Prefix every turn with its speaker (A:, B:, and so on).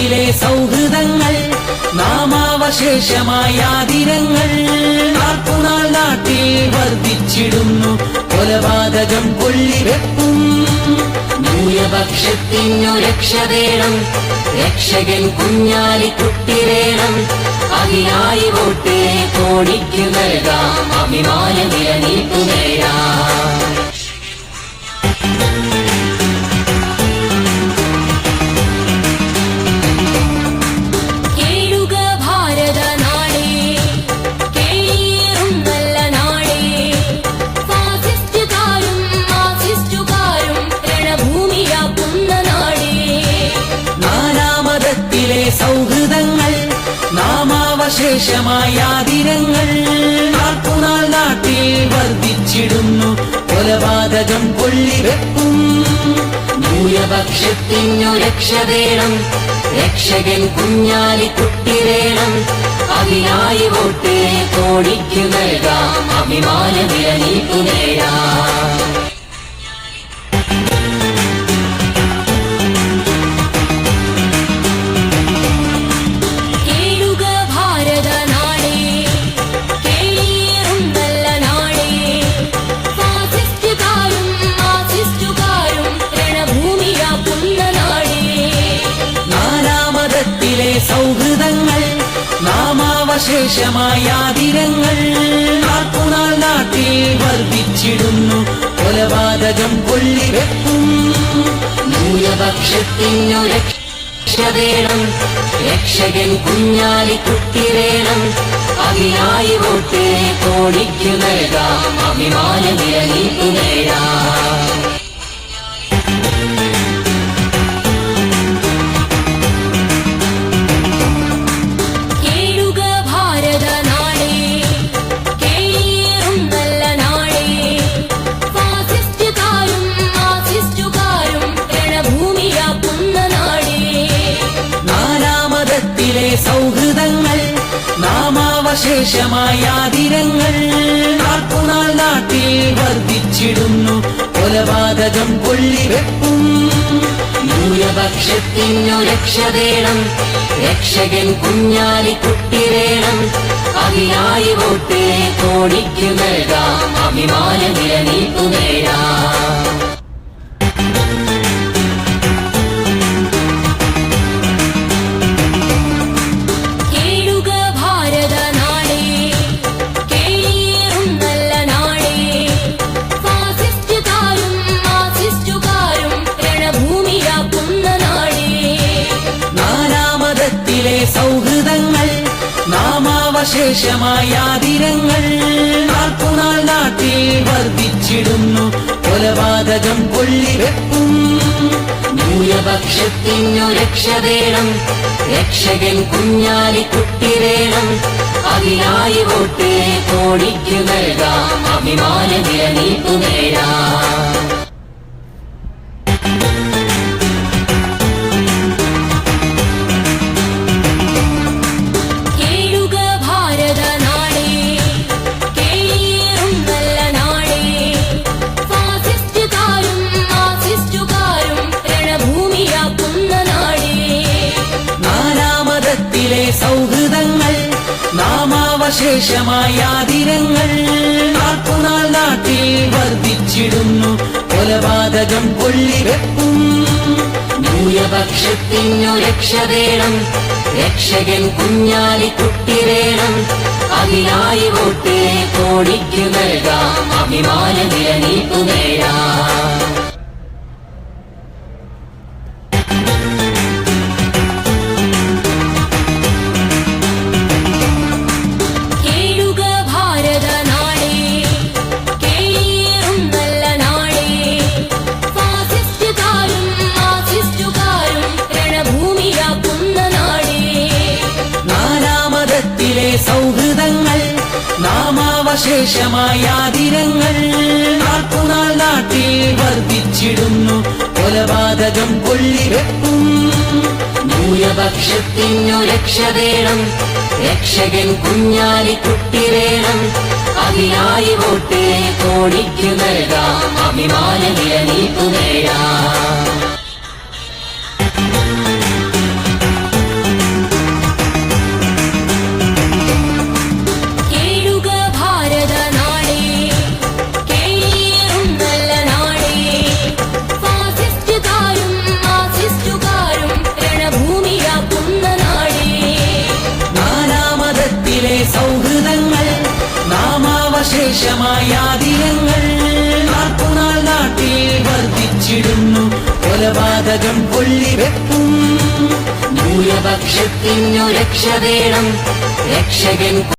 A: നാനാമതത്തിലെ സൗഹൃദങ്ങൾ നാമാവശേഷമായാതിരങ്ങൾ നാൾക്കുനാൾ നാട്ടിൽ വർദ്ധിച്ചിടുന്നു കൊലപാതകം കൊള്ളിവെപ്പും ന്യൂനപക്ഷത്തിനു രക്ഷ വേണം രക്ഷകൻ കുഞ്ഞാലിക്കുട്ടി വേണം അതിനായി വോട്ട് കോടിക്കു നൽകാം അഭിമാന നിലനിൽക്കുകയാണ് സൗഹൃദങ്ങൾ നാമാവശേഷമായാതിരങ്ങൾ നാൾക്കുനാൾ നാട്ടിൽ വർദ്ധിച്ചിടുന്നു കൊലപാതകം കൊള്ളിവെപ്പും ന്യൂനപക്ഷത്തിനു രക്ഷ വേണം രക്ഷകൻ കുഞ്ഞാലിക്കുട്ടി വേണം അതിനായി വോട്ട് കോടിക്കു നൽകാം അഭിമാന നിലനിൽക്കുകയാണ് സൗഹൃദങ്ങൾ നാമാവശേഷമായാതിരങ്ങൾ നാൾക്കുനാൾ നാട്ടിൽ വർദ്ധിച്ചിടുന്നു കൊലപാതകം കൊള്ളിവെപ്പും ന്യൂനപക്ഷത്തിനു രക്ഷ വേണം രക്ഷകൻ കുഞ്ഞാലിക്കുട്ടി വേണം അതിനായി വോട്ട് കോടിക്കു നൽകാം അഭിമാന നിലനിൽക്കുകയാണ് സൗഹൃദങ്ങൾ നാമാവശേഷമായാതിരങ്ങൾ നാൾക്കുനാൾ നാട്ടിൽ വർദ്ധിച്ചിടുന്നു കൊലപാതകം കൊള്ളിവെപ്പും ന്യൂനപക്ഷത്തിനു രക്ഷ വേണം രക്ഷകൻ കുഞ്ഞാലിക്കുട്ടി വേണം അതിനായി വോട്ട് കോടിക്കു നൽകാം അഭിമാന നിലനിൽക്കുകയാണ് സൗഹൃദങ്ങൾ നാമാവശേഷമായാതിരങ്ങൾ നാൾക്കുനാൾ നാട്ടിൽ വർദ്ധിച്ചിടുന്നു കൊലപാതകം കൊള്ളിവെപ്പും ന്യൂനപക്ഷത്തിനു രക്ഷ വേണം രക്ഷകൻ കുഞ്ഞാലിക്കുട്ടി വേണം അതിനായി വോട്ട് കോടിക്കു നൽകാം അഭിമാന നിലനിൽക്കുകയാണ് സൗഹൃദങ്ങൾ നാമാവശേഷമായാതിരങ്ങൾ നാൾക്കുനാൾ നാട്ടിൽ വർദ്ധിച്ചിടുന്നു കൊലപാതകം കൊള്ളിവെപ്പും ന്യൂനപക്ഷത്തിനു രക്ഷ വേണം രക്ഷകൻ കുഞ്ഞാലിക്കുട്ടി വേണം അതിനായി വോട്ട് കോടിക്കു നൽകാം അഭിമാന നിലനിൽക്കുകയാണ് സൗഹൃദങ്ങൾ നാമാവശേഷമായാതിരങ്ങൾ നാൾക്കുനാൾ നാട്ടിൽ വർദ്ധിച്ചിടുന്നു കൊലപാതകം കൊള്ളിവെപ്പും ന്യൂനപക്ഷത്തിനു രക്ഷ വേണം രക്ഷകൻ കുഞ്ഞാലിക്കുട്ടി വേണം അതിനായി വോട്ട് കോടിക്കു നൽകാം അഭിമാന നിലനിൽക്കുകയാണ് ശേഷമായ ദിനങ്ങൾ നാൾക്കുനാൾ നാട്ടിൽ വർദ്ധിച്ചിടുന്നു. കൊലപാതകം കൊള്ളിവെപ്പും ന്യൂനപക്ഷത്തിനു രക്ഷ വേണം. രക്ഷകൻ